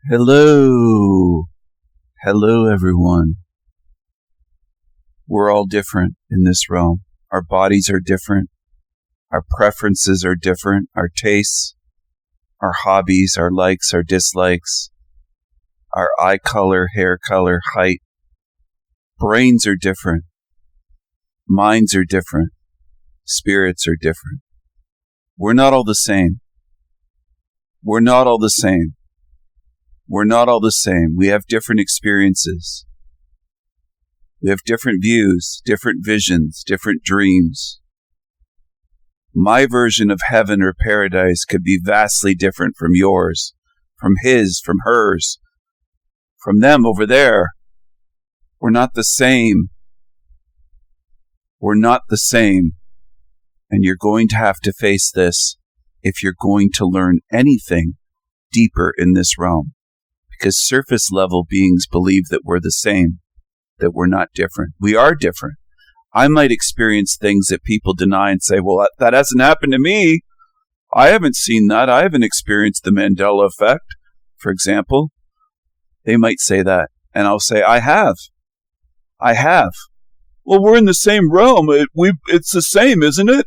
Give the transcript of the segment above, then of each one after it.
Hello. Hello, everyone. We're all different in this realm. Our bodies are different. Our preferences are different. Our tastes, our hobbies, our likes, our dislikes, our eye color, hair color, height. Brains are different. Minds are different. Spirits are different. We're not all the same. We're not all the same. We're not all the same. We have different experiences. We have different views, different visions, different dreams. My version of heaven or paradise could be vastly different from yours, from his, from hers, from them over there. We're not the same. We're not the same. And you're going to have to face this if you're going to learn anything deeper in this realm. Because surface level beings believe that we're the same, that we're not different. We are different. I might experience things that people deny and say, well, that hasn't happened to me. I haven't seen that. I haven't experienced the Mandela effect, for example. They might say that. And I'll say, I have. I have. Well, we're in the same realm. It's the same, isn't it?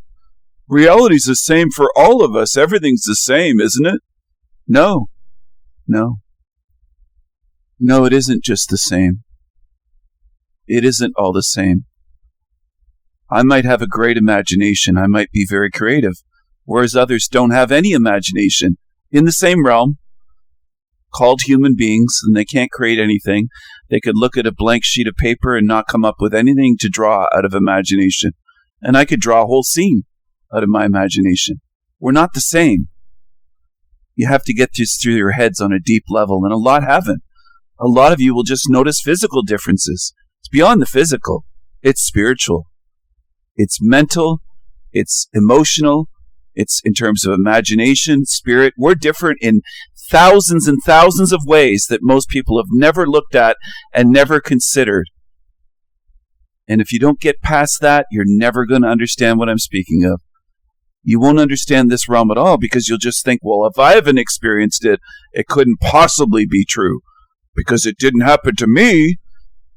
Reality's the same for all of us. Everything's the same, isn't it? No. No, it isn't just the same. It isn't all the same. I might have a great imagination. I might be very creative, whereas others don't have any imagination in the same realm, called human beings, and they can't create anything. They could look at a blank sheet of paper and not come up with anything to draw out of imagination. And I could draw a whole scene out of my imagination. We're not the same. You have to get this through your heads on a deep level, and a lot haven't. A lot of you will just notice physical differences. It's beyond the physical. It's spiritual. It's mental. It's emotional. It's in terms of imagination, spirit. We're different in thousands and thousands of ways that most people have never looked at and never considered. And if you don't get past that, you're never going to understand what I'm speaking of. You won't understand this realm at all because you'll just think, well, if I haven't experienced it, it couldn't possibly be true because it didn't happen to me.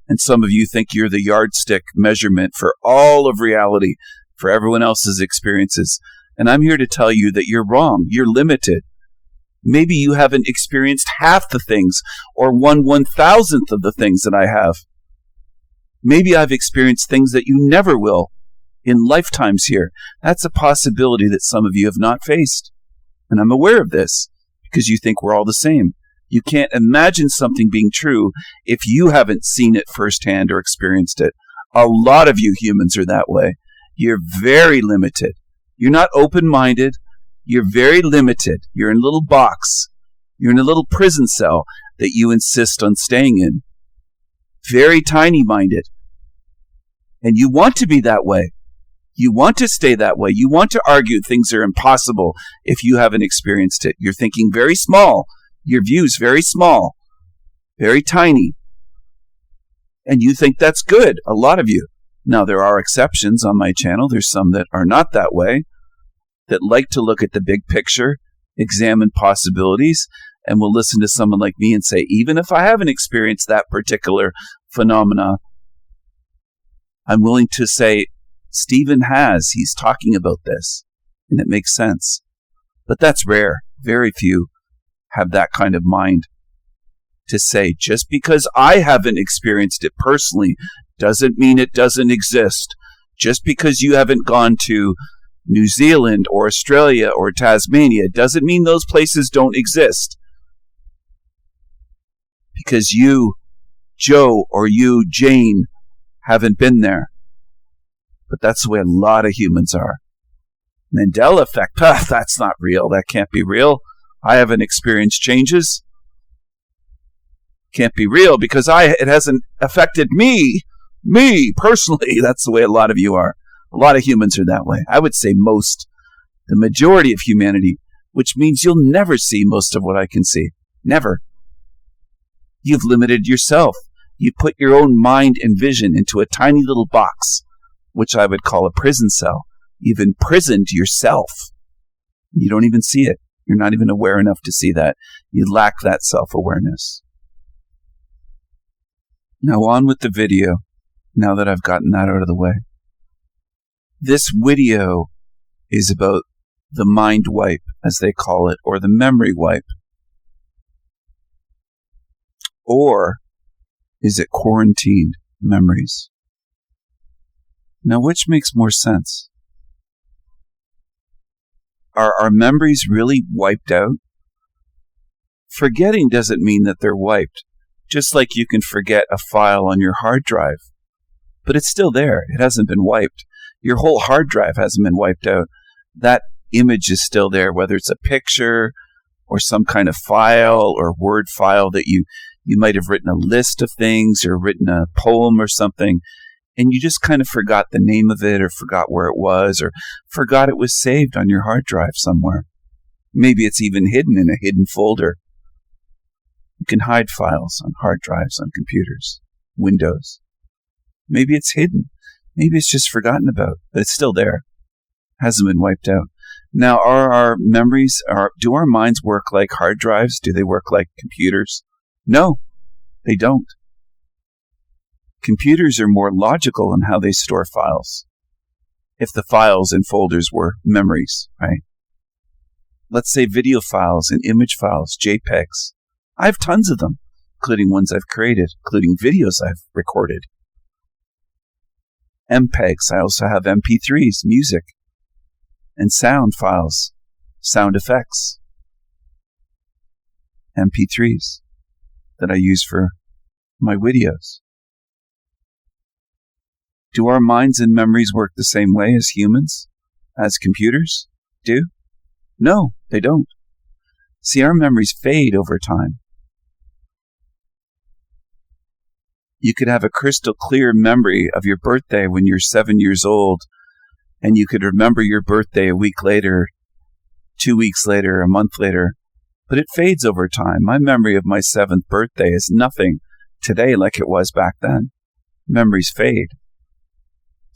And some of you think you're the yardstick measurement for all of reality, for everyone else's experiences. And I'm here to tell you that you're wrong. You're limited. Maybe you haven't experienced half the things or 1/1000th of the things that I have. Maybe I've experienced things that you never will in lifetimes here. That's a possibility that some of you have not faced. And I'm aware of this because you think we're all the same. You can't imagine something being true if you haven't seen it firsthand or experienced it. A lot of you humans are that way. You're very limited. You're not open-minded. You're very limited. You're in a little box. You're in a little prison cell that you insist on staying in. Very tiny-minded. And you want to be that way. You want to stay that way. You want to argue things are impossible if you haven't experienced it. You're thinking very small. Your view's very small, very tiny. And you think that's good, a lot of you. Now, there are exceptions on my channel. There's some that are not that way, that like to look at the big picture, examine possibilities, and will listen to someone like me and say, even if I haven't experienced that particular phenomena, I'm willing to say, Stephen has. He's talking about this, and it makes sense. But that's rare. Very few have that kind of mind to say, just because I haven't experienced it personally doesn't mean it doesn't exist. Just because you haven't gone to New Zealand or Australia or Tasmania doesn't mean those places don't exist. Because you, Joe, or you, Jane, haven't been there. But that's the way a lot of humans are. Mandela effect, that's not real. That can't be real. I haven't experienced changes. Can't be real because it hasn't affected me personally. That's the way a lot of you are. A lot of humans are that way. I would say most, the majority of humanity, which means you'll never see most of what I can see. Never. You've limited yourself. You put your own mind and vision into a tiny little box, which I would call a prison cell. You've imprisoned yourself. You don't even see it. You're not even aware enough to see that. You lack that self-awareness. Now on with the video, now that I've gotten that out of the way. This video is about the mind wipe, as they call it, or the memory wipe. Or is it quarantined memories? Now, which makes more sense? Are our memories really wiped out? Forgetting doesn't mean that they're wiped. Just like you can forget a file on your hard drive. But it's still there. It hasn't been wiped. Your whole hard drive hasn't been wiped out. That image is still there, whether it's a picture or some kind of file or Word file that you might have written a list of things or written a poem or something, and you just kind of forgot the name of it or forgot where it was or forgot it was saved on your hard drive somewhere. Maybe it's even hidden in a hidden folder. You can hide files on hard drives on computers, Windows. Maybe it's hidden. Maybe it's just forgotten about, but it's still there. Hasn't been wiped out. Now, are our memories, do our minds work like hard drives? Do they work like computers? No, they don't. Computers are more logical in how they store files. If the files and folders were memories, right? Let's say video files and image files, JPEGs. I have tons of them, including ones I've created, including videos I've recorded. MPEGs, I also have MP3s, music, and sound files, sound effects, MP3s that I use for my videos. Do our minds and memories work the same way as humans, as computers do? No, they don't. See, our memories fade over time. You could have a crystal clear memory of your birthday when you're 7 years old, and you could remember your birthday a week later, 2 weeks later, a month later, but it fades over time. My memory of my 7th birthday is nothing today like it was back then. Memories fade.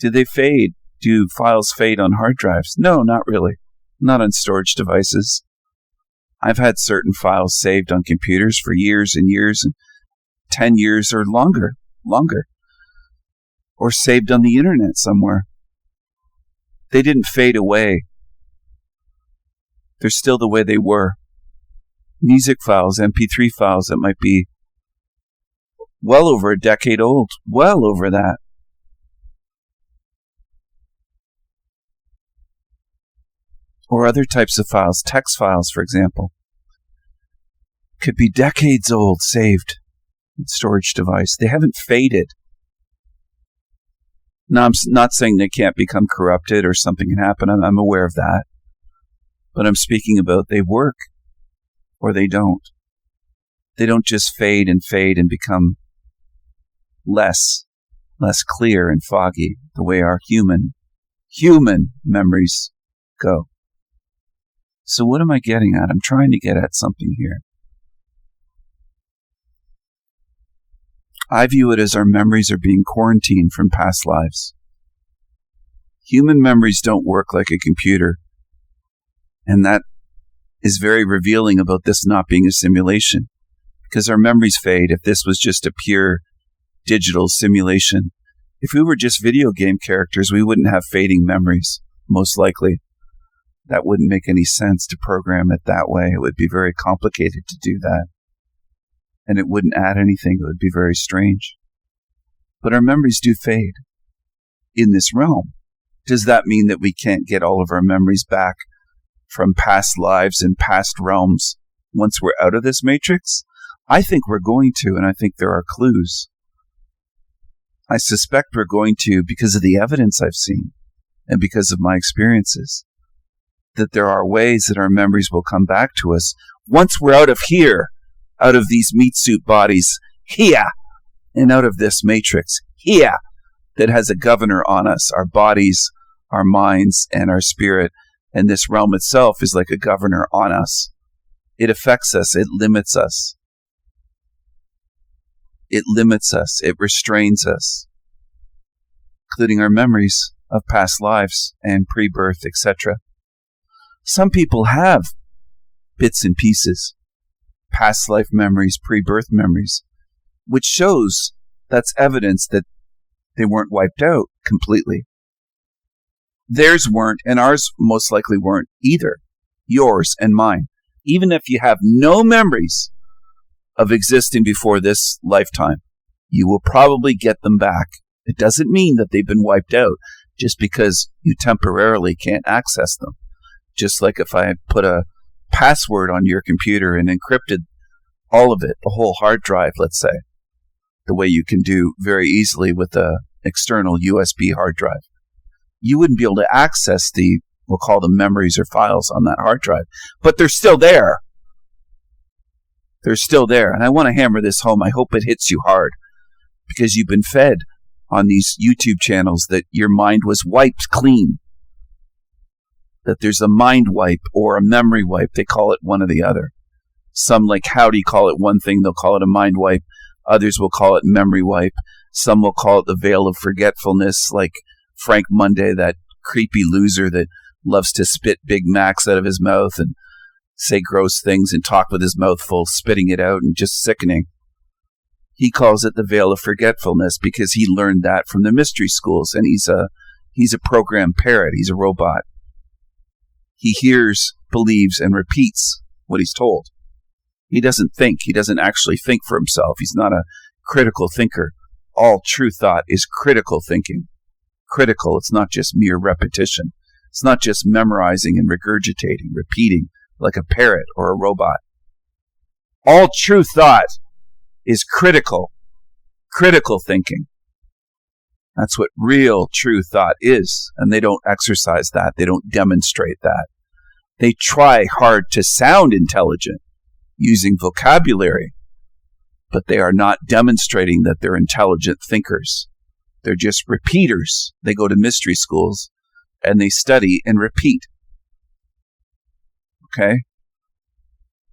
Do they fade? Do files fade on hard drives? No, not really. Not on storage devices. I've had certain files saved on computers for years and years, and 10 years or longer, or saved on the internet somewhere. They didn't fade away. They're still the way they were. Music files, MP3 files that might be well over a decade old, well over that. Or other types of files, text files, for example, could be decades old, saved in storage device. They haven't faded. Now, I'm not saying they can't become corrupted or something can happen. I'm aware of that. But I'm speaking about they work or they don't. They don't just fade and become less clear and foggy the way our human memories go. So what am I getting at? I'm trying to get at something here. I view it as our memories are being quarantined from past lives. Human memories don't work like a computer. And that is very revealing about this not being a simulation. Because our memories fade if this was just a pure digital simulation. If we were just video game characters, we wouldn't have fading memories, most likely. That wouldn't make any sense to program it that way. It would be very complicated to do that. And it wouldn't add anything. It would be very strange. But our memories do fade in this realm. Does that mean that we can't get all of our memories back from past lives and past realms once we're out of this matrix? I think we're going to, and I think there are clues. I suspect we're going to because of the evidence I've seen and because of my experiences, that there are ways that our memories will come back to us once we're out of here, out of these meat suit bodies here, and out of this matrix here that has a governor on us, our bodies, our minds, and our spirit. And this realm itself is like a governor on us. It affects us. It limits us. It limits us. It restrains us, including our memories of past lives and pre-birth, etc. Some people have bits and pieces, past life memories, pre-birth memories, which shows that's evidence that they weren't wiped out completely. Theirs weren't, and ours most likely weren't either. Yours and mine. Even if you have no memories of existing before this lifetime, you will probably get them back. It doesn't mean that they've been wiped out just because you temporarily can't access them. Just like if I put a password on your computer and encrypted all of it, the whole hard drive, let's say, the way you can do very easily with an external USB hard drive, you wouldn't be able to access the, we'll call them memories or files on that hard drive. But they're still there. They're still there. And I want to hammer this home. I hope it hits you hard, because you've been fed on these YouTube channels that your mind was wiped clean, that there's a mind wipe or a memory wipe. They call it one or the other. Some, like Howdy, call it one thing. They'll call it a mind wipe. Others will call it memory wipe. Some will call it the veil of forgetfulness, like Frank Monday, that creepy loser that loves to spit Big Macs out of his mouth and say gross things and talk with his mouth full, spitting it out and just sickening. He calls it the veil of forgetfulness because he learned that from the mystery schools, and he's a programmed parrot. He's a robot. He hears, believes, and repeats what he's told. He doesn't think. He doesn't actually think for himself. He's not a critical thinker. All true thought is critical thinking. Critical. It's not just mere repetition. It's not just memorizing and regurgitating, repeating like a parrot or a robot. All true thought is critical thinking. That's what real true thought is, and they don't exercise that. They don't demonstrate that. They try hard to sound intelligent using vocabulary, but they are not demonstrating that they're intelligent thinkers. They're just repeaters. They go to mystery schools and they study and repeat. Okay?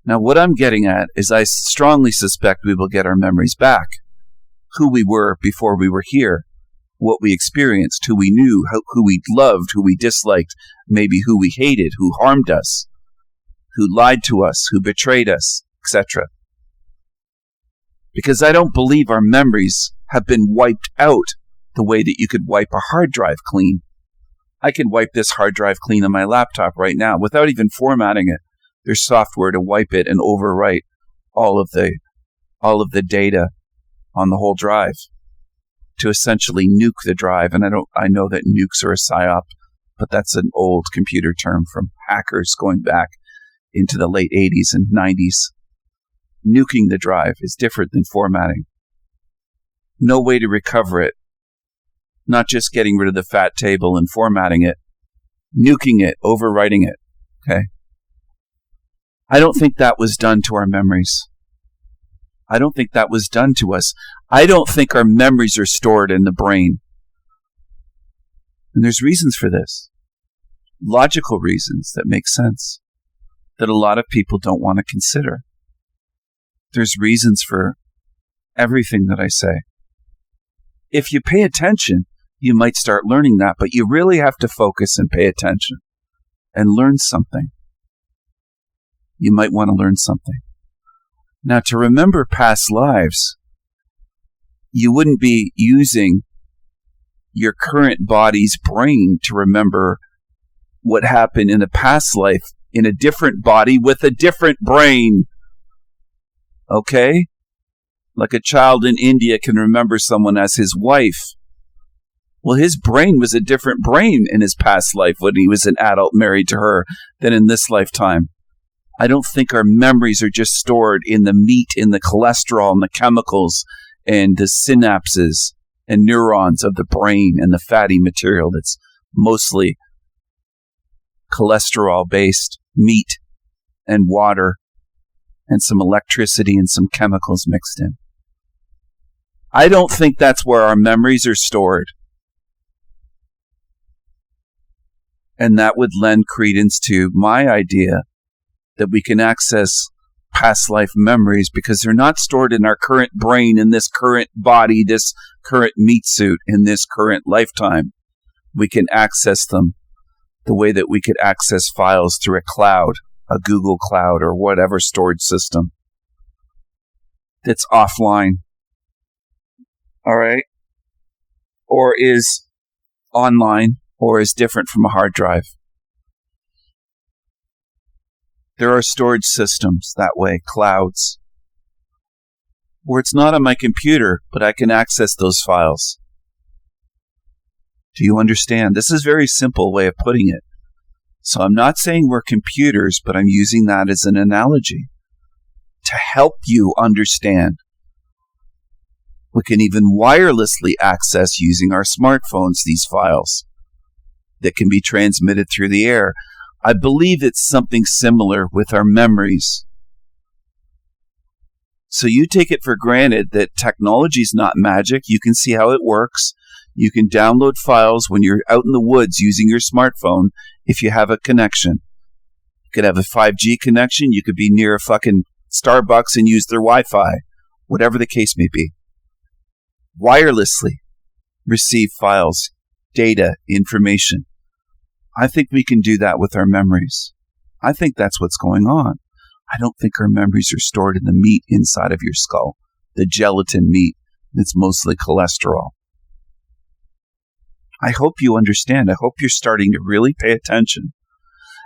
Now, what I'm getting at is I strongly suspect we will get our memories back. Who we were before we were here, what we experienced, who we knew, who we loved, who we disliked, maybe who we hated, who harmed us, who lied to us, who betrayed us, etc. Because I don't believe our memories have been wiped out the way that you could wipe a hard drive clean. I can wipe this hard drive clean on my laptop right now without even formatting it. There's software to wipe it and overwrite all of the data on the whole drive to essentially nuke the drive. And I know that nukes are a psyop, but that's an old computer term from hackers going back into the late 80s and 90s. Nuking the drive is different than formatting. No way to recover it. Not just getting rid of the fat table and formatting it, nuking it, overwriting it. Okay? I don't think that was done to our memories. I don't think that was done to us. I don't think our memories are stored in the brain. And there's reasons for this. Logical reasons that make sense, that a lot of people don't want to consider. There's reasons for everything that I say. If you pay attention, you might start learning that, but you really have to focus and pay attention and learn something. You might want to learn something. Now, to remember past lives, you wouldn't be using your current body's brain to remember what happened in a past life in a different body with a different brain. Okay? Like a child in India can remember someone as his wife. Well, his brain was a different brain in his past life when he was an adult married to her than in this lifetime. I don't think our memories are just stored in the meat, in the cholesterol, and the chemicals, and the synapses and neurons of the brain and the fatty material that's mostly cholesterol-based meat and water and some electricity and some chemicals mixed in. I don't think that's where our memories are stored. And that would lend credence to my idea that we can access past life memories because they're not stored in our current brain, in this current body, this current meat suit, in this current lifetime. We can access them the way that we could access files through a cloud a Google Cloud or whatever storage system that's offline, all right, or is online, or is different from a hard drive. There are storage systems that way, clouds, where it's not on my computer, but I can access those files. Do you understand? This is a very simple way of putting it. So I'm not saying we're computers, but I'm using that as an analogy to help you understand. We can even wirelessly access using our smartphones these files that can be transmitted through the air. I believe it's something similar with our memories. So you take it for granted that technology is not magic. You can see how it works. You can download files when you're out in the woods using your smartphone if you have a connection. You could have a 5G connection. You could be near a fucking Starbucks and use their Wi-Fi, whatever the case may be. Wirelessly receive files, data, information. I think we can do that with our memories. I think that's what's going on. I don't think our memories are stored in the meat inside of your skull, the gelatin meat that's mostly cholesterol. I hope you understand. I hope you're starting to really pay attention.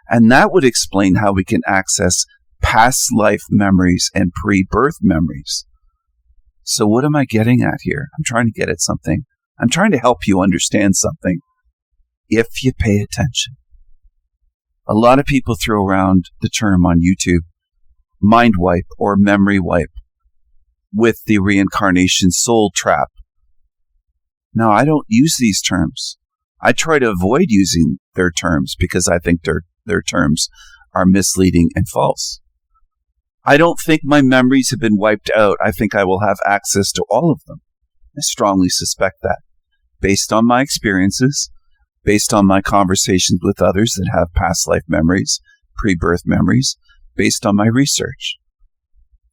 And that would explain how we can access past life memories and pre-birth memories. So what am I getting at here? I'm trying to get at something. I'm trying to help you understand something. If you pay attention. A lot of people throw around the term on YouTube, mind wipe or memory wipe, with the reincarnation soul trap. Now, I don't use these terms. I try to avoid using their terms because I think their terms are misleading and false. I don't think my memories have been wiped out. I think I will have access to all of them. I strongly suspect that, based on my experiences, based on my conversations with others that have past life memories, pre-birth memories, based on my research.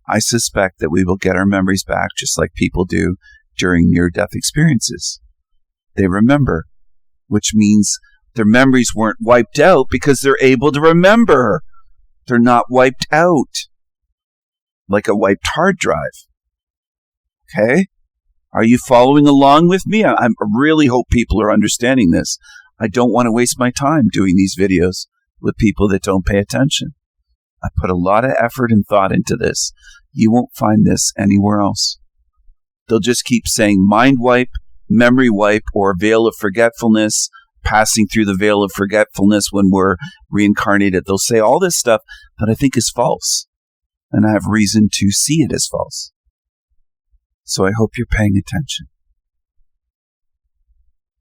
I suspect that we will get our memories back just like people do during near-death experiences. They remember, which means their memories weren't wiped out because they're able to remember. They're not wiped out like a wiped hard drive. Okay? Are you following along with me? I really hope people are understanding this. I don't want to waste my time doing these videos with people that don't pay attention. I put a lot of effort and thought into this. You won't find this anywhere else. They'll just keep saying mind wipe, memory wipe, or veil of forgetfulness, passing through the veil of forgetfulness when we're reincarnated. They'll say all this stuff that I think is false. And I have reason to see it as false. So I hope you're paying attention.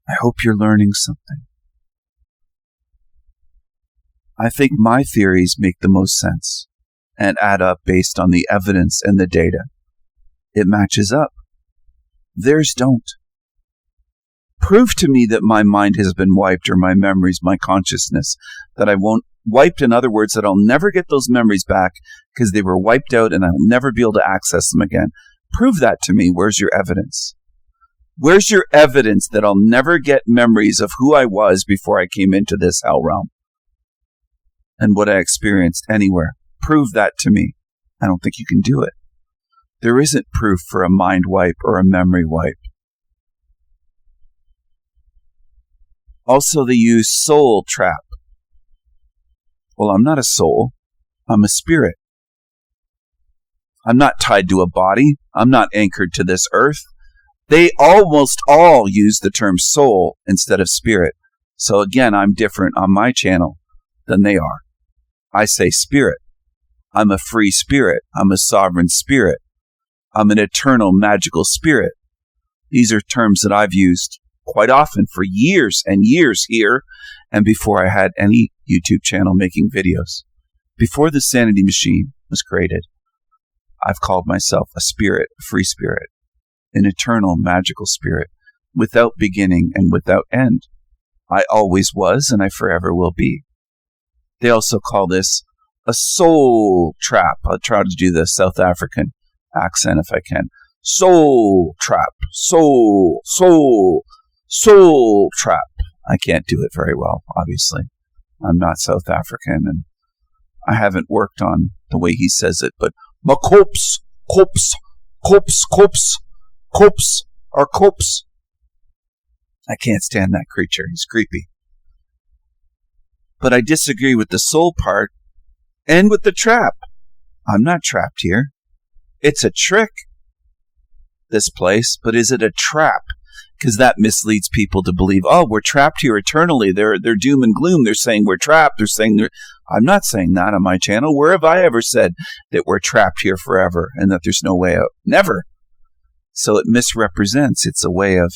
I hope you're learning something. I think my theories make the most sense and add up based on the evidence and the data. It matches up. Theirs don't. Prove to me that my mind has been wiped, or my memories, my consciousness, that I won't wiped, in other words, that I'll never get those memories back because they were wiped out and I'll never be able to access them again. Prove that to me. Where's your evidence? Where's your evidence that I'll never get memories of who I was before I came into this hell realm and what I experienced anywhere? Prove that to me. I don't think you can do it. There isn't proof for a mind wipe or a memory wipe. Also, they use soul trap. Well, I'm not a soul. I'm a spirit. I'm not tied to a body. I'm not anchored to this earth. They almost all use the term soul instead of spirit. So again, I'm different on my channel than they are. I say spirit. I'm a free spirit. I'm a sovereign spirit. I'm an eternal magical spirit. These are terms that I've used quite often for years and years here and before I had any YouTube channel making videos. Before the Sanity Machine was created, I've called myself a spirit, a free spirit, an eternal magical spirit, without beginning and without end. I always was and I forever will be. They also call this a soul trap. I'll try to do the South African accent if I can. Soul trap. Soul trap. I can't do it very well, obviously. I'm not South African, and I haven't worked on the way he says it, but Makopes, Kopes, Kopes, Kopes, Kopes, or Kopes. I can't stand that creature. He's creepy. But I disagree with the soul part and with the trap. I'm not trapped here. It's a trick, this place, but is it a trap? Because that misleads people to believe, oh, we're trapped here eternally. They're doom and gloom. They're saying we're trapped. They're saying I'm not saying that on my channel. Where have I ever said that we're trapped here forever and that there's no way out? Never. So it misrepresents. It's a way of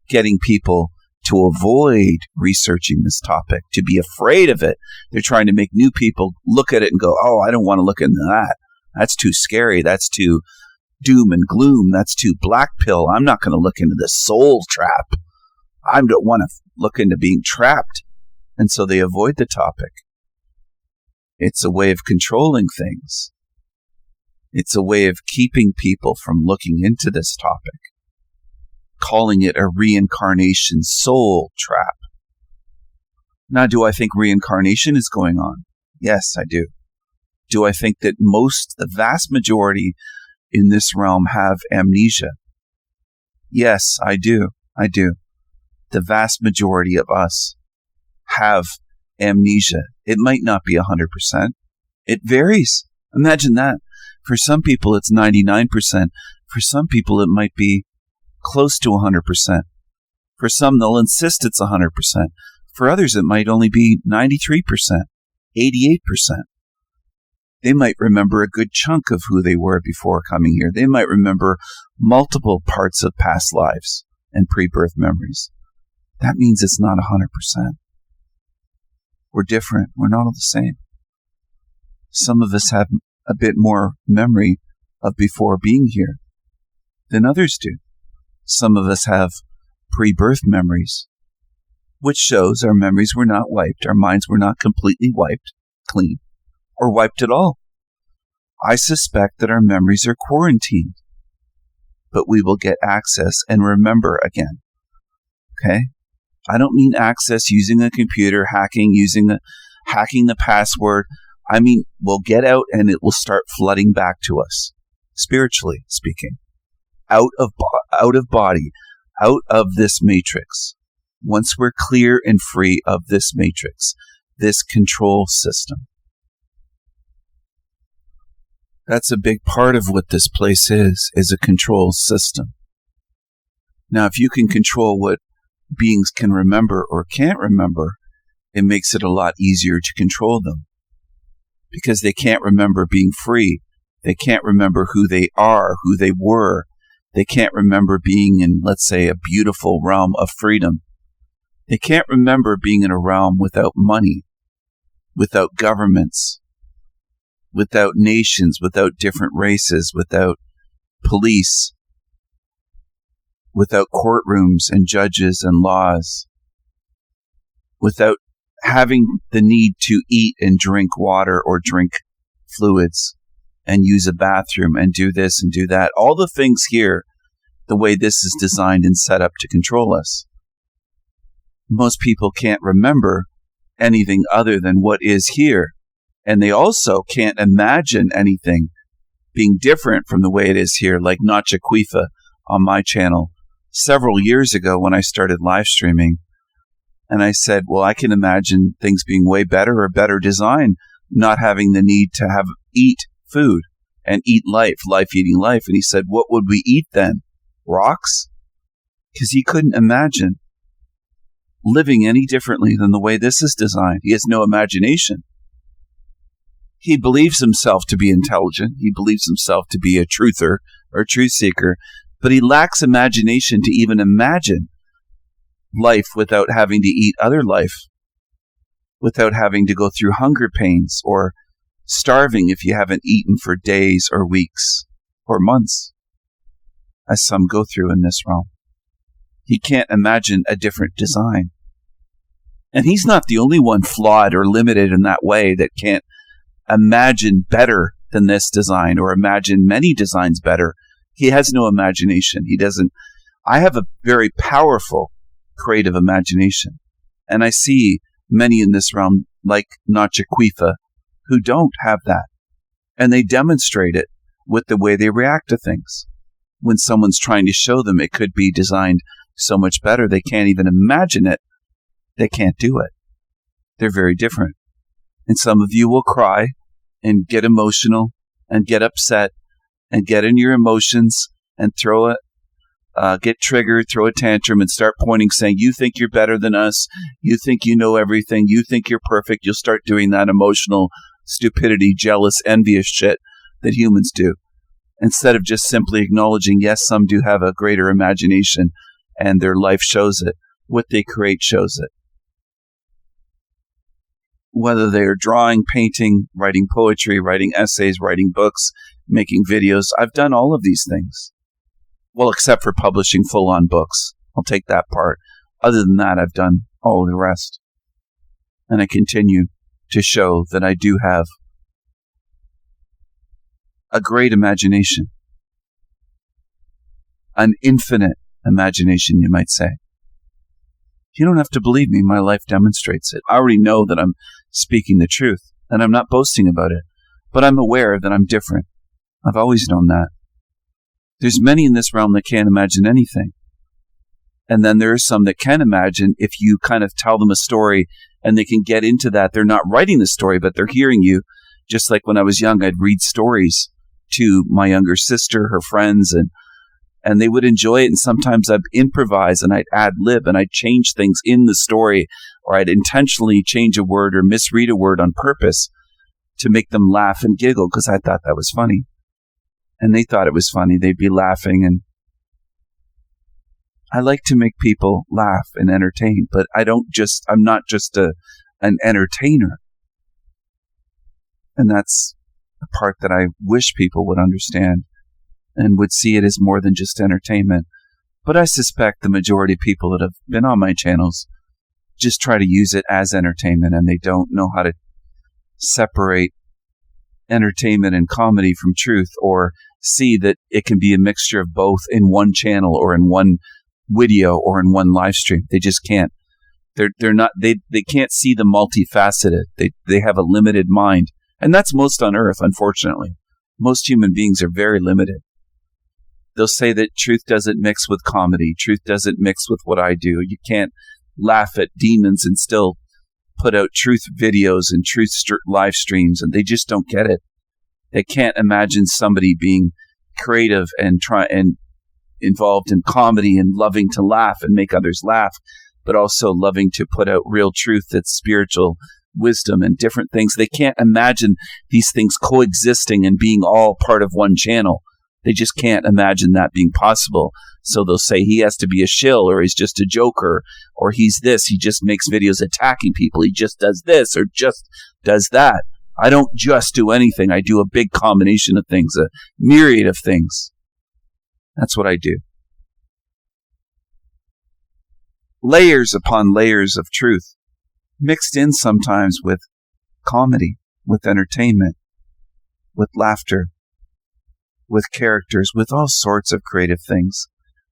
getting people to avoid researching this topic, to be afraid of it. They're trying to make new people look at it and go, oh, I don't want to look into that. That's too scary. That's too doom and gloom. That's too black pill. I'm not going to look into the soul trap. I don't want to look into being trapped. And so they avoid the topic. It's a way of controlling things. It's a way of keeping people from looking into this topic, calling it a reincarnation soul trap. Now, do I think reincarnation is going on? Yes, I do. Do I think that the vast majority in this realm have amnesia? Yes, I do. I do. The vast majority of us have amnesia. It might not be 100%. It varies. Imagine that. For some people, it's 99%. For some people, it might be close to 100%. For some, they'll insist it's 100%. For others, it might only be 93%, 88%. They might remember a good chunk of who they were before coming here. They might remember multiple parts of past lives and pre-birth memories. That means it's not 100%. We're different. We're not all the same. Some of us have a bit more memory of before being here than others do. Some of us have pre-birth memories, which shows our memories were not wiped. Our minds were not completely wiped clean or wiped at all. I suspect that our memories are quarantined, but we will get access and remember again. Okay? I don't mean access using a computer, hacking the password. I mean, we'll get out and it will start flooding back to us, spiritually speaking, out of body, out of this matrix. Once we're clear and free of this matrix, this control system. That's a big part of what this place is a control system. Now, if you can control what beings can remember or can't remember, it makes it a lot easier to control them. Because they can't remember being free. They can't remember who they are, who they were. They can't remember being in, let's say, a beautiful realm of freedom. They can't remember being in a realm without money, without governments, without nations, without different races, without police, without courtrooms and judges and laws, without having the need to eat and drink water or drink fluids and use a bathroom and do this and do that. All the things here, the way this is designed and set up to control us. Most people can't remember anything other than what is here. And they also can't imagine anything being different from the way it is here, like Nacha Quifa on my channel several years ago when I started live streaming. And I said, well, I can imagine things being way better or better designed, not having the need to eat food and eat life eating life. And he said, what would we eat then? Rocks? Because he couldn't imagine living any differently than the way this is designed. He has no imagination. He believes himself to be intelligent. He believes himself to be a truther or truth seeker, but he lacks imagination to even imagine life without having to eat other life, without having to go through hunger pains or starving if you haven't eaten for days or weeks or months, as some go through in this realm. He can't imagine a different design. And he's not the only one flawed or limited in that way that can't imagine better than this design or imagine many designs better. He has no imagination. He doesn't. I have a very powerful creative imagination. And I see many in this realm, like Nacha Quifa, who don't have that. And they demonstrate it with the way they react to things. When someone's trying to show them it could be designed so much better, they can't even imagine it. They can't do it. They're very different. And some of you will cry and get emotional and get upset and get in your emotions and get triggered, throw a tantrum and start pointing, saying, you think you're better than us. You think you know everything. You think you're perfect. You'll start doing that emotional stupidity, jealous, envious shit that humans do. Instead of just simply acknowledging, yes, some do have a greater imagination and their life shows it. What they create shows it. Whether they are drawing, painting, writing poetry, writing essays, writing books, making videos, I've done all of these things. Well, except for publishing full-on books. I'll take that part. Other than that, I've done all of the rest. And I continue to show that I do have a great imagination. An infinite imagination, you might say. You don't have to believe me. My life demonstrates it. I already know that I'm speaking the truth, and I'm not boasting about it. But I'm aware that I'm different. I've always known that. There's many in this realm that can't imagine anything. And then there are some that can imagine if you kind of tell them a story and they can get into that. They're not writing the story, but they're hearing you. Just like when I was young, I'd read stories to my younger sister, her friends, and they would enjoy it. And sometimes I'd improvise and I'd ad lib and I'd change things in the story, or I'd intentionally change a word or misread a word on purpose to make them laugh and giggle because I thought that was funny. And they thought it was funny. They'd be laughing. And I like to make people laugh and entertain, but I'm not just an entertainer. And that's the part that I wish people would understand and would see it as more than just entertainment. But I suspect the majority of people that have been on my channels just try to use it as entertainment, and they don't know how to separate entertainment and comedy from truth, or see that it can be a mixture of both in one channel or in one video or in one live stream. They just can't. They can't see the multifaceted. They have a limited mind. And that's most on earth, unfortunately. Most human beings are very limited. They'll say that truth doesn't mix with comedy. Truth doesn't mix with what I do. You can't laugh at demons and still put out truth videos and truth live streams, and they just don't get it. They can't imagine somebody being creative and involved in comedy and loving to laugh and make others laugh, but also loving to put out real truth that's spiritual wisdom and different things. They can't imagine these things coexisting and being all part of one channel. They just can't imagine that being possible. So they'll say he has to be a shill, or he's just a joker, or he's this, he just makes videos attacking people, he just does this or just does that. I don't just do anything. I do a big combination of things, a myriad of things. That's what I do. Layers upon layers of truth, mixed in sometimes with comedy, with entertainment, with laughter, with characters, with all sorts of creative things.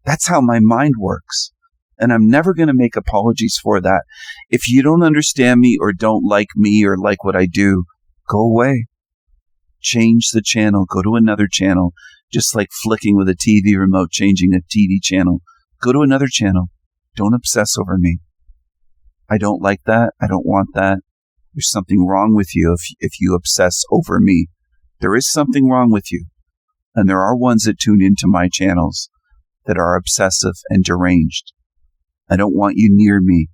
That's how my mind works. And I'm never going to make apologies for that. If you don't understand me or don't like me or like what I do, go away. Change the channel. Go to another channel. Just like flicking with a TV remote, changing a TV channel. Go to another channel. Don't obsess over me. I don't like that. I don't want that. There's something wrong with you if you obsess over me. There is something wrong with you. And there are ones that tune into my channels that are obsessive and deranged. I don't want you near me.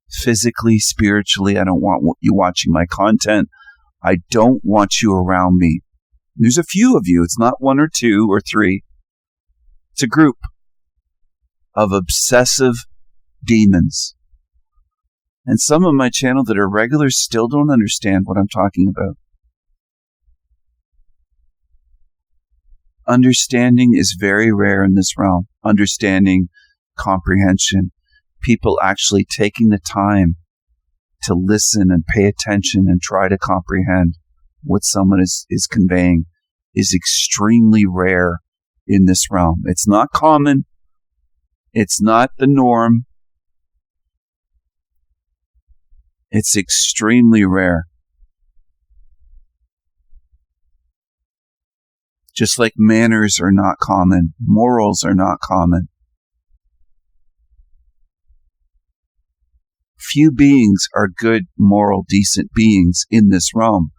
Physically, spiritually, I don't want you watching my content. I don't want you around me. There's a few of you. It's not one or two or three. It's a group of obsessive demons. And some of my channel that are regulars still don't understand what I'm talking about. Understanding is very rare in this realm. Understanding, comprehension, people actually taking the time to listen and pay attention and try to comprehend what someone is conveying is extremely rare in this realm. It's not common. It's not the norm. It's extremely rare. Just like manners are not common, morals are not common. Few beings are good, moral, decent beings in this realm.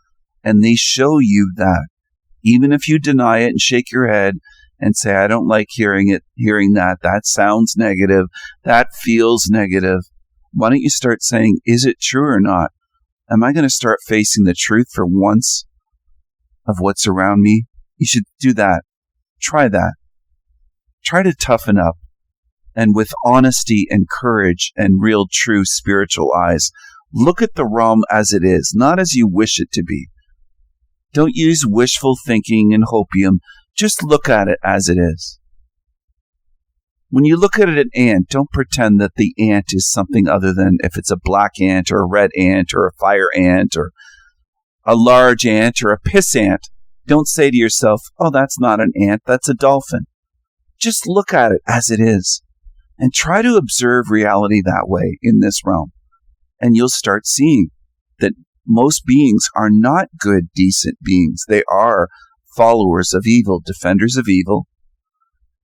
And they show you that. Even if you deny it and shake your head and say, I don't like hearing that, that sounds negative, that feels negative. Why don't you start saying, is it true or not? Am I going to start facing the truth for once of what's around me? You should do that. Try that. Try to toughen up. And with honesty and courage and real, true spiritual eyes, look at the realm as it is, not as you wish it to be. Don't use wishful thinking and hopium. Just look at it as it is. When you look at an ant, don't pretend that the ant is something other than if it's a black ant or a red ant or a fire ant or a large ant or a piss ant. Don't say to yourself, oh, that's not an ant, that's a dolphin. Just look at it as it is and try to observe reality that way in this realm. And you'll start seeing that most beings are not good, decent beings. They are followers of evil, defenders of evil.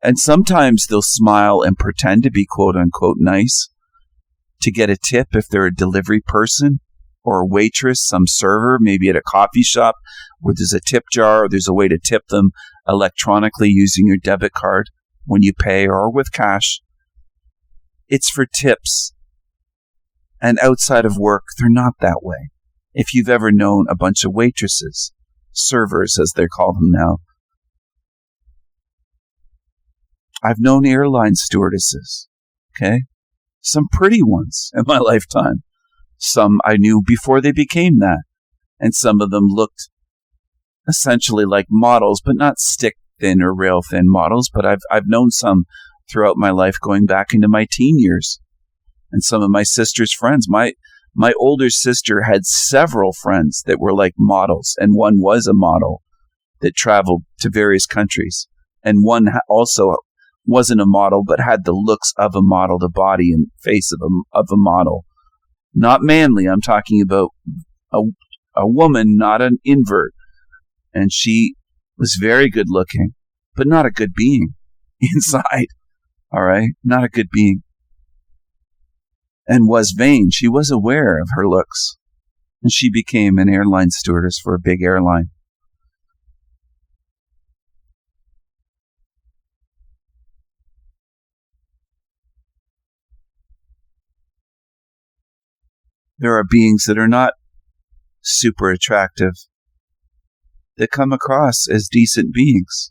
And sometimes they'll smile and pretend to be quote-unquote nice to get a tip if they're a delivery person or a waitress, some server, maybe at a coffee shop where there's a tip jar or there's a way to tip them electronically using your debit card when you pay or with cash. It's for tips. And outside of work, they're not that way. If you've ever known a bunch of waitresses, servers as they call them now. I've known airline stewardesses, okay? Some pretty ones in my lifetime. Some I knew before they became that. And some of them looked essentially like models, but not stick thin or rail thin models. But I've known some throughout my life going back into my teen years. And some of my sister's friends. My older sister had several friends that were like models, and one was a model that traveled to various countries. And one also wasn't a model, but had the looks of a model, the body and face of a model. Not manly, I'm talking about a woman, not an invert. And she was very good looking, but not a good being inside. All right? Not a good being. And was vain. She was aware of her looks. And she became an airline stewardess for a big airline. There are beings that are not super attractive that come across as decent beings.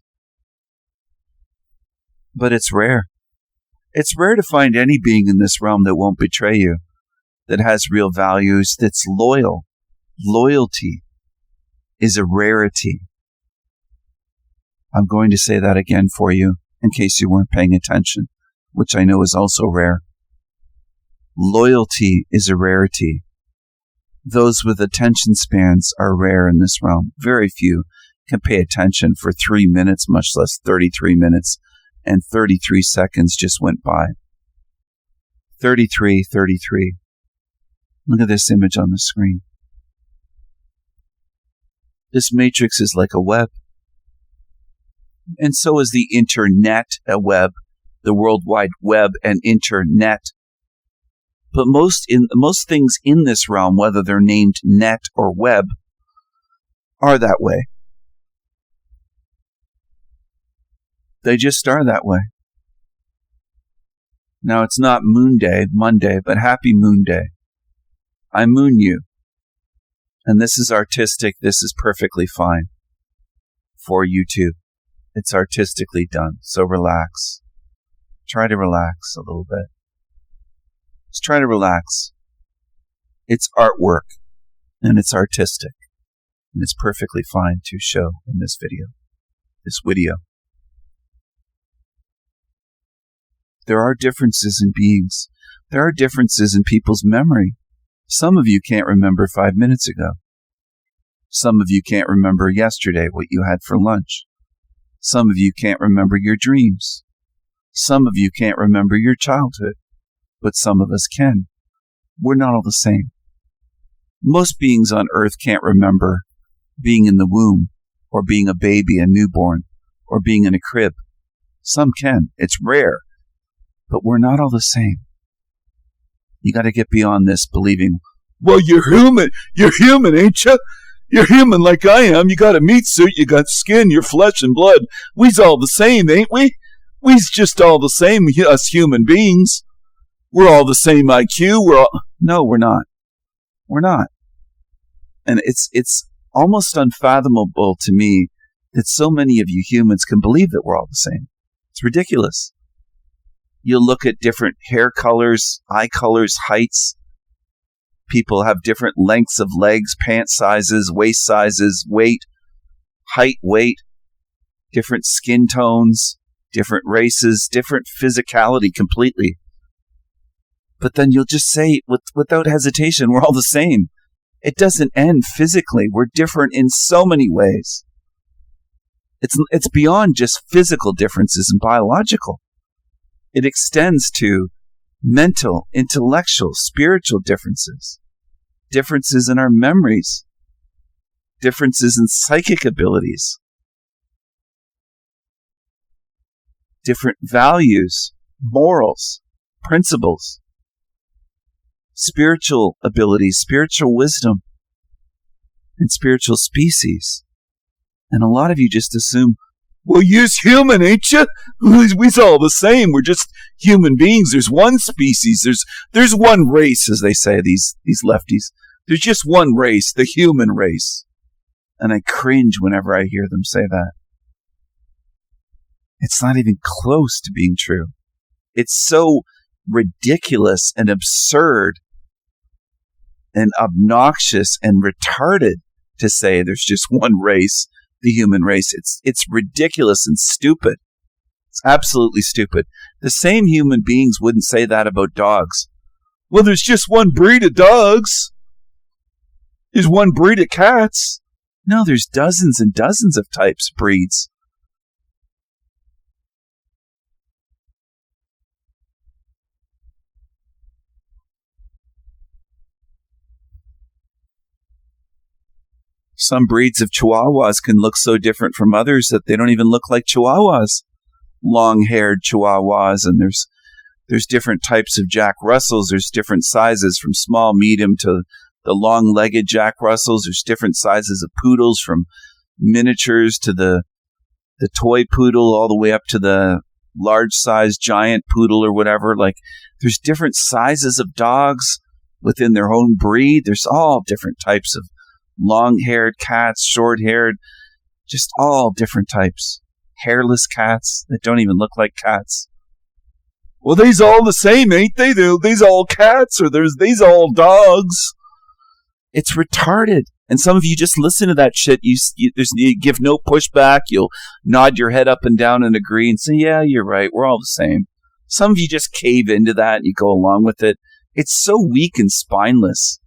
But it's rare. It's rare to find any being in this realm that won't betray you, that has real values, that's loyal. Loyalty is a rarity. I'm going to say that again for you in case you weren't paying attention, which I know is also rare. Loyalty is a rarity. Those with attention spans are rare in this realm. Very few can pay attention for 3 minutes, much less 33 minutes. And 33 seconds just went by. 33. Look at this image on the screen. This matrix is like a web. And so is the internet a web, the World Wide Web and internet. But most things in this realm, whether they're named net or web, are that way. They just are that way. Now, it's not Moon Day, Monday, but Happy Moon Day. I moon you. And this is artistic. This is perfectly fine for YouTube. It's artistically done. So relax. Try to relax a little bit. Just try to relax. It's artwork, and it's artistic. And it's perfectly fine to show in this video. There are differences in beings. There are differences in people's memory. Some of you can't remember 5 minutes ago. Some of you can't remember yesterday what you had for lunch. Some of you can't remember your dreams. Some of you can't remember your childhood. But some of us can. We're not all the same. Most beings on Earth can't remember being in the womb or being a baby, a newborn. or being in a crib. Some can. It's rare. But we're not all the same. You got to get beyond this believing, well, you're human. You're human, ain't you? You're human like I am. You got a meat suit. You got skin. You're flesh and blood. We's all the same, ain't we? We's just all the same, us human beings. We're all the same IQ. No, we're not. We're not. And it's almost unfathomable to me that so many of you humans can believe that we're all the same. It's ridiculous. You look at different hair colors, eye colors, heights. People have different lengths of legs, pant sizes, waist sizes, weight, height, weight, different skin tones, different races, different physicality completely. But then you'll just say, without hesitation, we're all the same. It doesn't end physically. We're different in so many ways. It's beyond just physical differences and biological. It extends to mental, intellectual, spiritual differences, differences in our memories, differences in psychic abilities, different values, morals, principles, spiritual abilities, spiritual wisdom, and spiritual species. And a lot of you just assume, well, you's human, ain't you? We's all the same. We're just human beings. There's one species. There's one race, as they say, these lefties. There's just one race, the human race. And I cringe whenever I hear them say that. It's not even close to being true. It's so ridiculous and absurd and obnoxious and retarded to say there's just one race, the human race. It's ridiculous and stupid. It's absolutely stupid. The same human beings wouldn't say that about dogs. Well, there's just one breed of dogs. There's one breed of cats. No, there's dozens and dozens of types, breeds. Some breeds of Chihuahuas can look so different from others that they don't even look like Chihuahuas. Long-haired Chihuahuas, and there's different types of Jack Russells. There's different sizes from small, medium to the long-legged Jack Russells. There's different sizes of poodles from miniatures to the toy poodle all the way up to the large-sized giant poodle or whatever. Like, there's different sizes of dogs within their own breed. There's all different types of long-haired cats, short-haired, just all different types. Hairless cats that don't even look like cats. Well, these all the same, ain't they? These all cats, or these all dogs. It's retarded. And some of you just listen to that shit. You give no pushback. You'll nod your head up and down and agree and say, yeah, you're right. We're all the same. Some of you just cave into that and you go along with it. It's so weak and spineless.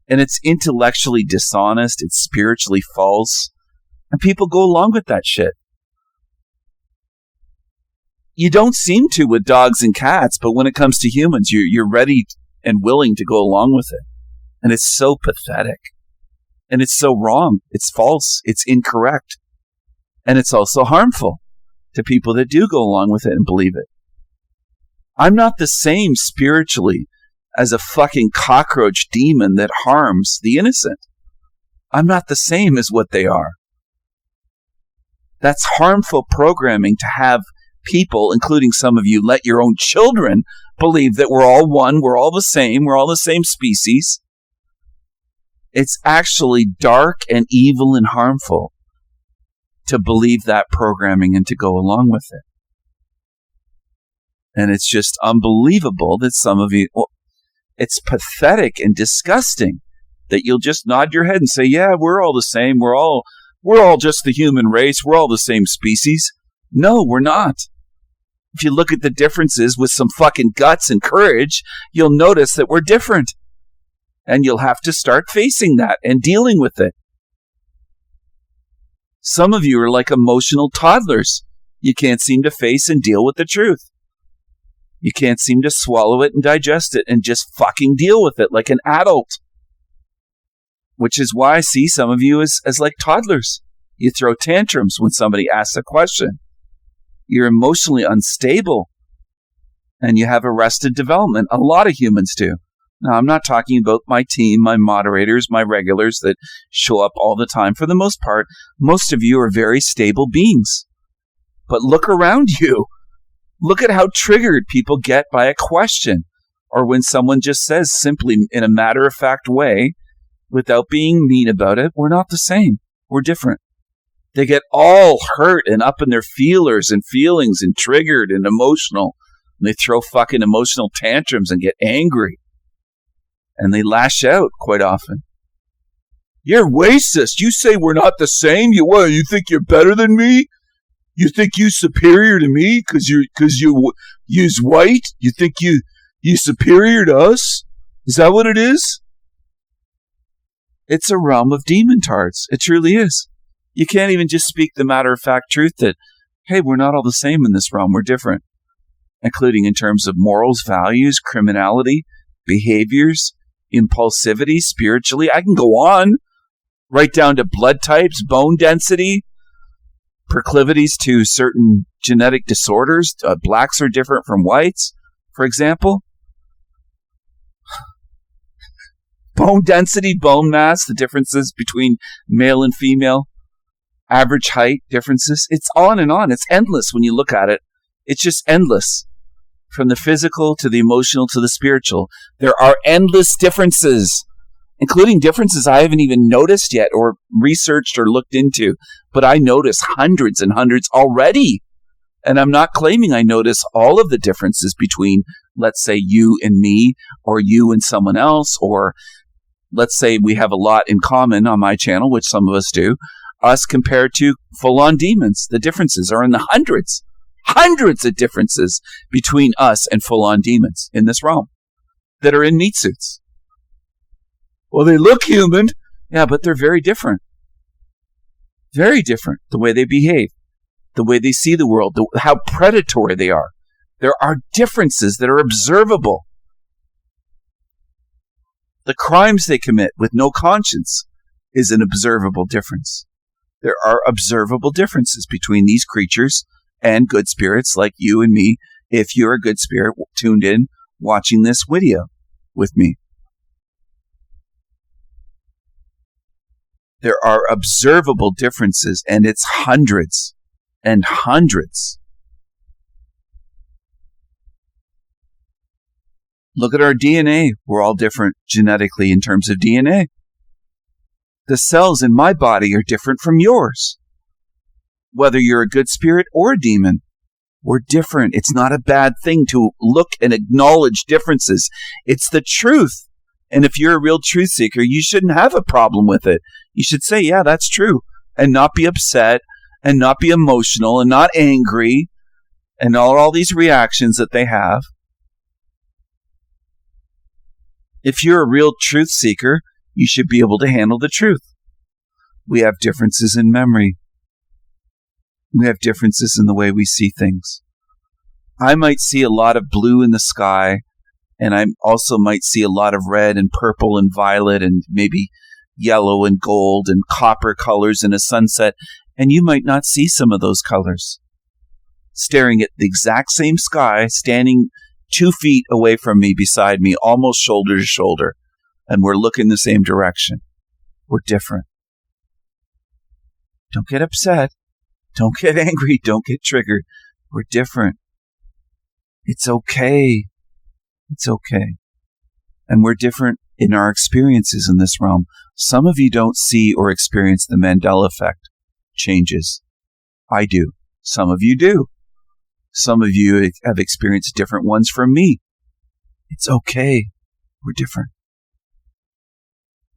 And it's intellectually dishonest. It's spiritually false. And people go along with that shit. You don't seem to with dogs and cats, but when it comes to humans, you're ready and willing to go along with it. And it's so pathetic. And it's so wrong. It's false. It's incorrect. And it's also harmful to people that do go along with it and believe it. I'm not the same spiritually as a fucking cockroach demon that harms the innocent. I'm not the same as what they are. That's harmful programming to have people, including some of you, let your own children believe that we're all one, we're all the same species. It's actually dark and evil and harmful to believe that programming and to go along with it. And it's just unbelievable that some of you, well, it's pathetic and disgusting that you'll just nod your head and say, yeah, we're all the same. We're all just the human race. We're all the same species. No, we're not. If you look at the differences with some fucking guts and courage, you'll notice that we're different. And you'll have to start facing that and dealing with it. Some of you are like emotional toddlers. You can't seem to face and deal with the truth. You can't seem to swallow it and digest it and just fucking deal with it like an adult. Which is why I see some of you as like toddlers. You throw tantrums when somebody asks a question. You're emotionally unstable. And you have arrested development. A lot of humans do. Now, I'm not talking about my team, my moderators, my regulars that show up all the time. For the most part, most of you are very stable beings. But look around you. Look at how triggered people get by a question, or when someone just says simply in a matter-of-fact way, without being mean about it, we're not the same. We're different. They get all hurt and up in their feelers and feelings and triggered and emotional. And they throw fucking emotional tantrums and get angry. And they lash out quite often. You're racist. You say we're not the same. You think you're better than me? You think you superior to me because you's white? You think you superior to us? Is that what it is? It's a realm of demontards. It truly is. You can't even just speak the matter-of-fact truth that, hey, we're not all the same in this realm. We're different, including in terms of morals, values, criminality, behaviors, impulsivity, spiritually. I can go on, right down to blood types, bone density, proclivities to certain genetic disorders. Blacks are different from whites, for example. Bone density, bone mass, the differences between male and female, average height differences. It's on and on. It's endless when you look at it. It's just endless. From the physical to the emotional to the spiritual. There are endless differences, including differences I haven't even noticed yet or researched or looked into. But I notice hundreds and hundreds already. And I'm not claiming I notice all of the differences between, let's say, you and me, or you and someone else, or let's say we have a lot in common on my channel, which some of us do, us compared to full-on demons. The differences are in the hundreds. Hundreds of differences between us and full-on demons in this realm that are in meat suits. Well, they look human. Yeah, but they're very different. Very different. The way they behave, the way they see the world, how predatory they are. There are differences that are observable. The crimes they commit with no conscience is an observable difference. There are observable differences between these creatures and good spirits like you and me, if you're a good spirit tuned in watching this video with me. There are observable differences, and it's hundreds and hundreds. Look at our DNA. We're all different genetically in terms of DNA. The cells in my body are different from yours. Whether you're a good spirit or a demon, we're different. It's not a bad thing to look and acknowledge differences. It's the truth. And if you're a real truth seeker, you shouldn't have a problem with it. You should say, yeah, that's true, and not be upset, and not be emotional, and not angry, and all these reactions that they have. If you're a real truth seeker, you should be able to handle the truth. We have differences in memory. We have differences in the way we see things. I might see a lot of blue in the sky, and I also might see a lot of red and purple and violet and maybe yellow and gold and copper colors in a sunset, and you might not see some of those colors. Staring at the exact same sky, standing 2 feet away from me, beside me, almost shoulder to shoulder, and we're looking the same direction. We're different. Don't get upset. Don't get angry. Don't get triggered. We're different. It's okay. It's okay. And we're different in our experiences in this realm. Some of you don't see or experience the Mandela effect changes. I do. Some of you do. Some of you have experienced different ones from me. It's okay. We're different.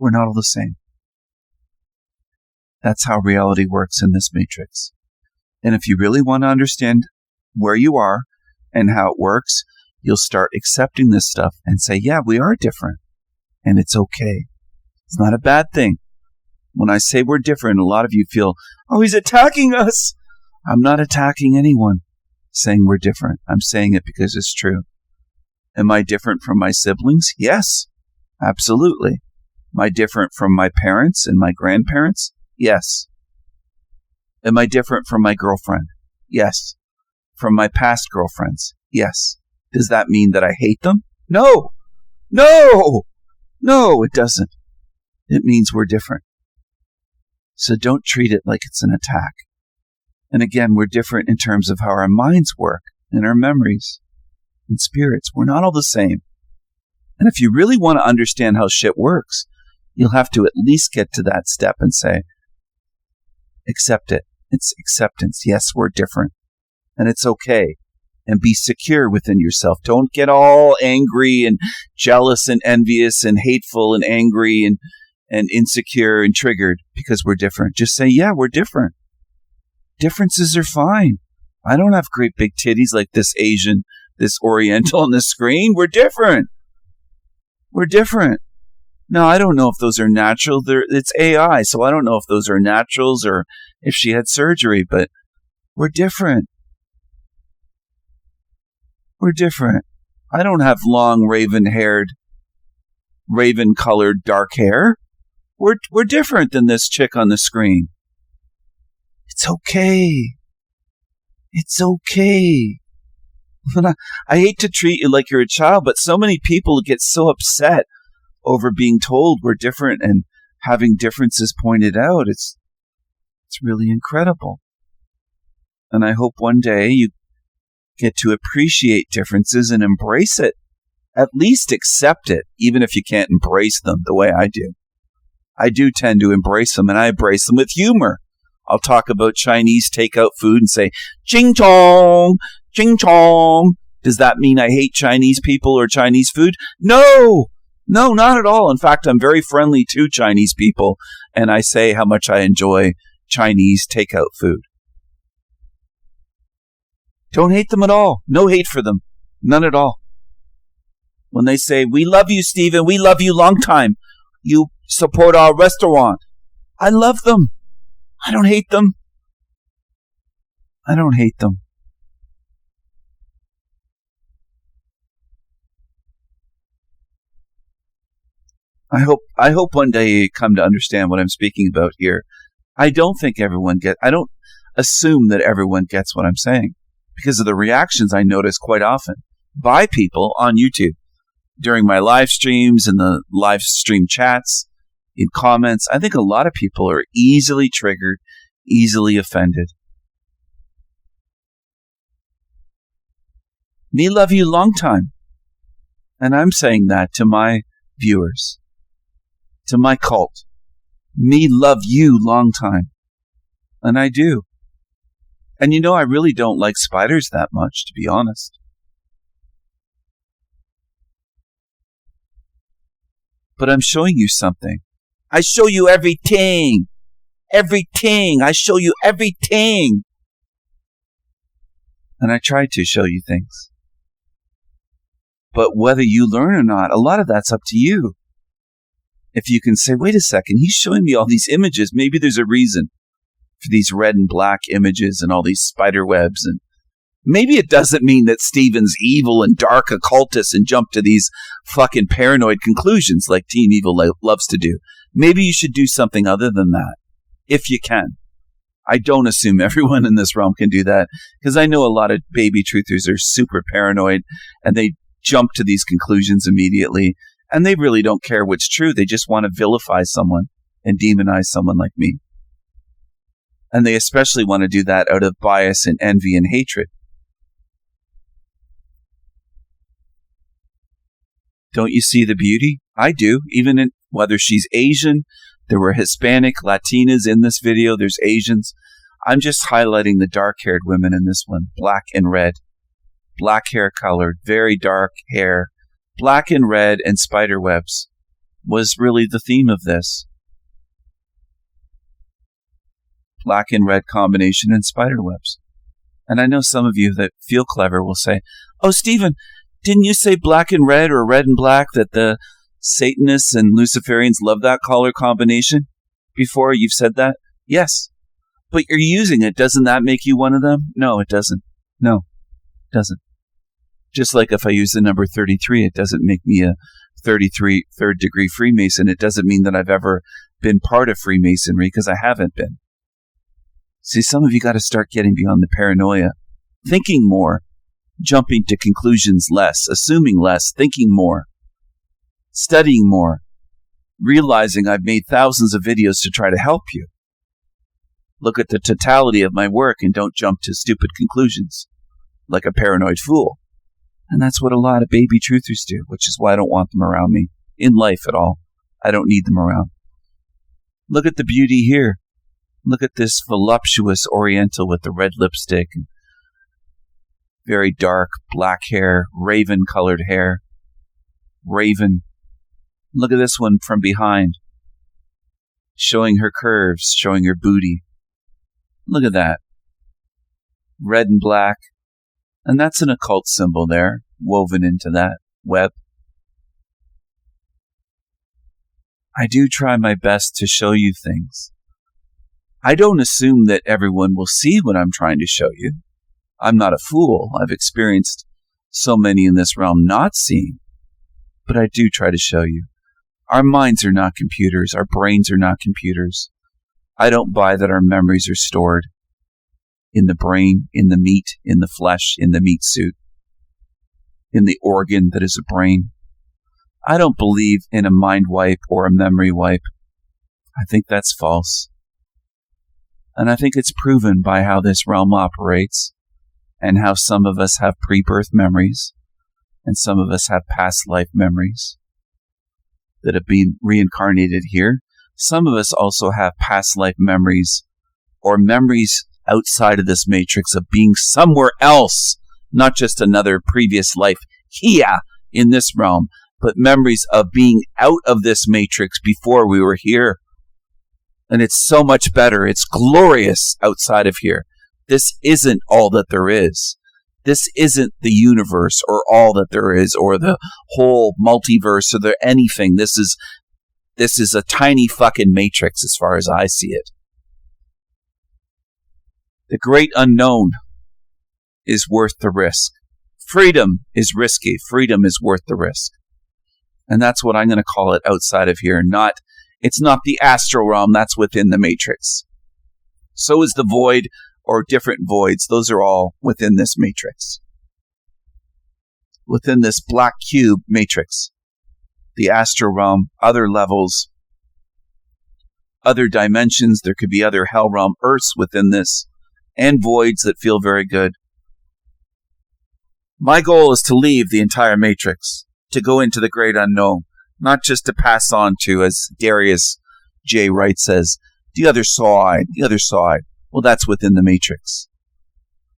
We're not all the same. That's how reality works in this matrix. And if you really want to understand where you are and how it works, you'll start accepting this stuff and say, yeah, we are different. And it's okay. It's not a bad thing. When I say we're different, a lot of you feel, oh, he's attacking us. I'm not attacking anyone saying we're different. I'm saying it because it's true. Am I different from my siblings? Yes, absolutely. Am I different from my parents and my grandparents? Yes. Am I different from my girlfriend? Yes. From my past girlfriends? Yes. Does that mean that I hate them? No. No, it doesn't. It means we're different. So don't treat it like it's an attack. And again, we're different in terms of how our minds work and our memories and spirits. We're not all the same. And if you really want to understand how shit works, you'll have to at least get to that step and say, accept it. It's acceptance. Yes, we're different. And it's okay. And be secure within yourself. Don't get all angry and jealous and envious and hateful and angry and insecure and triggered because we're different. Just say, yeah, we're different. Differences are fine. I don't have great big titties like this Asian, this Oriental on the screen. We're different. We're different. Now, I don't know if those are natural. It's AI, so I don't know if those are naturals or if she had surgery, but we're different. We're different. I don't have long, raven-haired, raven-colored dark hair. We're different than this chick on the screen. It's okay. It's okay. I hate to treat you like you're a child, but so many people get so upset over being told we're different and having differences pointed out. It's really incredible. And I hope one day you get to appreciate differences and embrace it. At least accept it, even if you can't embrace them the way I do. I do tend to embrace them, and I embrace them with humor. I'll talk about Chinese takeout food and say, ching chong, ching chong. Does that mean I hate Chinese people or Chinese food? No, not at all. In fact, I'm very friendly to Chinese people, and I say how much I enjoy Chinese takeout food. Don't hate them at all. No hate for them. None at all. When they say, we love you, Stephen, we love you long time. You support our restaurant. I love them. I don't hate them. I don't hate them. I hope one day you come to understand what I'm speaking about here. I don't assume that everyone gets what I'm saying because of the reactions I notice quite often by people on YouTube during my live streams and the live stream chats, in comments. I think a lot of people are easily triggered, easily offended. Me love you long time. And I'm saying that to my viewers, to my cult. Me love you long time. And I do. And I really don't like spiders that much, to be honest. But I'm showing you something. I show you everything. Everything. I show you everything. And I try to show you things. But whether you learn or not, a lot of that's up to you. If you can say, wait a second, he's showing me all these images. Maybe there's a reason for these red and black images and all these spider webs. And maybe it doesn't mean that Stephen's evil and dark occultist and jump to these fucking paranoid conclusions like Team Evil loves to do. Maybe you should do something other than that, if you can. I don't assume everyone in this realm can do that, because I know a lot of baby truthers are super paranoid, and they jump to these conclusions immediately, and they really don't care what's true. They just want to vilify someone and demonize someone like me. And they especially want to do that out of bias and envy and hatred. Don't you see the beauty? I do. Even in whether she's Asian, there were Hispanic, Latinas in this video, there's Asians. I'm just highlighting the dark-haired women in this one, black and red. Black hair colored, very dark hair. Black and red and spider webs was really the theme of this. Black and red combination and spider webs. And I know some of you that feel clever will say, oh, Stephen, didn't you say black and red or red and black, that the Satanists and Luciferians love that color combination? Before you've said that? Yes. But you're using it. Doesn't that make you one of them? No, it doesn't. No, it doesn't. Just like if I use the number 33, it doesn't make me a 33 third degree Freemason. It doesn't mean that I've ever been part of Freemasonry, because I haven't been. See, some of you got to start getting beyond the paranoia. Thinking more. Jumping to conclusions less. Assuming less. Thinking more. Studying more. Realizing I've made thousands of videos to try to help you. Look at the totality of my work and don't jump to stupid conclusions like a paranoid fool. And that's what a lot of baby truthers do, which is why I don't want them around me in life at all. I don't need them around. Look at the beauty here. Look at this voluptuous Oriental with the red lipstick and very dark black hair, raven-colored hair. Raven. Look at this one from behind, showing her curves, showing her booty. Look at that. Red and black. And that's an occult symbol there, woven into that web. I do try my best to show you things. I don't assume that everyone will see what I'm trying to show you. I'm not a fool. I've experienced so many in this realm not seeing. But I do try to show you. Our minds are not computers. Our brains are not computers. I don't buy that our memories are stored in the brain, in the meat, in the flesh, in the meat suit, in the organ that is a brain. I don't believe in a mind wipe or a memory wipe. I think that's false. And I think it's proven by how this realm operates and how some of us have pre-birth memories and some of us have past life memories that have been reincarnated here. Some of us also have past life memories or memories outside of this matrix of being somewhere else, not just another previous life here in this realm, but memories of being out of this matrix before we were here. And it's so much better. It's glorious outside of here. This isn't all that there is. This isn't the universe or all that there is or the whole multiverse or the anything. This is a tiny fucking matrix as far as I see it. The great unknown is worth the risk. Freedom is risky. Freedom is worth the risk. And that's what I'm going to call it outside of here. It's not the astral realm. That's within the matrix. So is the void or different voids. Those are all within this matrix. Within this black cube matrix. The astral realm, other levels, other dimensions. There could be other hell realm earths within this, and voids that feel very good. My goal is to leave the entire matrix, to go into the great unknown, not just to pass on to, as Darius J. Wright says, the other side, the other side. Well, that's within the matrix.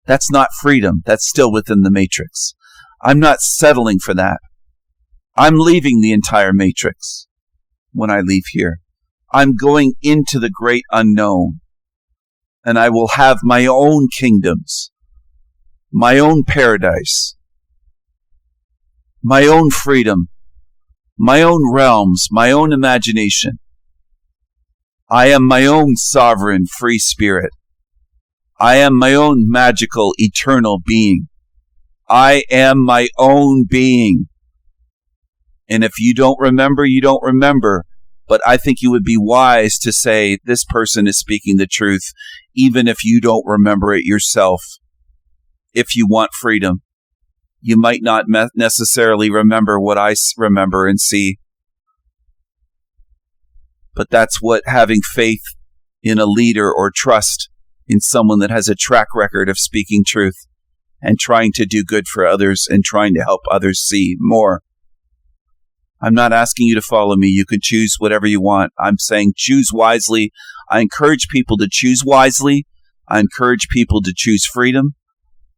That's not freedom. That's still within the matrix. I'm not settling for that. I'm leaving the entire matrix when I leave here. I'm going into the great unknown. And I will have my own kingdoms, my own paradise, my own freedom, my own realms, my own imagination. I am my own sovereign free spirit. I am my own magical eternal being. I am my own being. And if you don't remember, you don't remember. But I think you would be wise to say this person is speaking the truth, even if you don't remember it yourself. If you want freedom, you might not necessarily remember what I remember and see. But that's what having faith in a leader or trust in someone that has a track record of speaking truth and trying to do good for others and trying to help others see more. I'm not asking you to follow me. You can choose whatever you want. I'm saying choose wisely. I encourage people to choose wisely. I encourage people to choose freedom.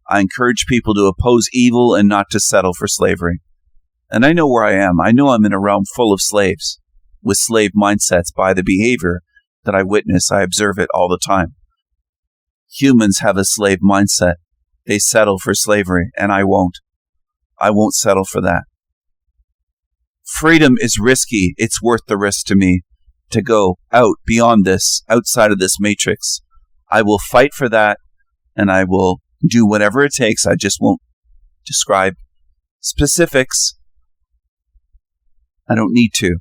I encourage people to oppose evil and not to settle for slavery. And I know where I am. I know I'm in a realm full of slaves with slave mindsets by the behavior that I witness. I observe it all the time. Humans have a slave mindset. They settle for slavery, and I won't. I won't settle for that. Freedom is risky. It's worth the risk to me to go out beyond this, outside of this matrix. I will fight for that, and I will do whatever it takes. I just won't describe specifics. I don't need to.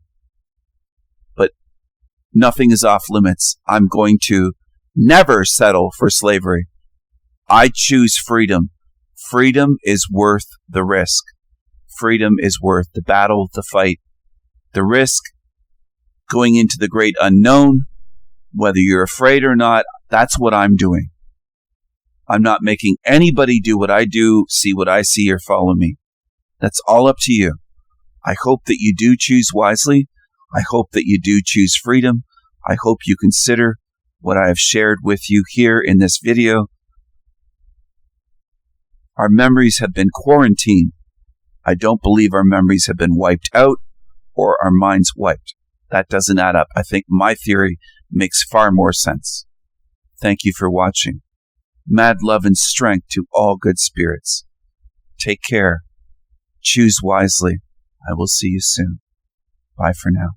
But nothing is off limits. I'm going to never settle for slavery. I choose freedom. Freedom is worth the risk. Freedom is worth the battle, the fight, the risk, going into the great unknown. Whether you're afraid or not, that's what I'm doing. I'm not making anybody do what I do, see what I see, or follow me. That's all up to you. I hope that you do choose wisely. I hope that you do choose freedom. I hope you consider what I have shared with you here in this video. Our memories have been quarantined. I don't believe our memories have been wiped out or our minds wiped. That doesn't add up. I think my theory makes far more sense. Thank you for watching. Mad love and strength to all good spirits. Take care. Choose wisely. I will see you soon. Bye for now.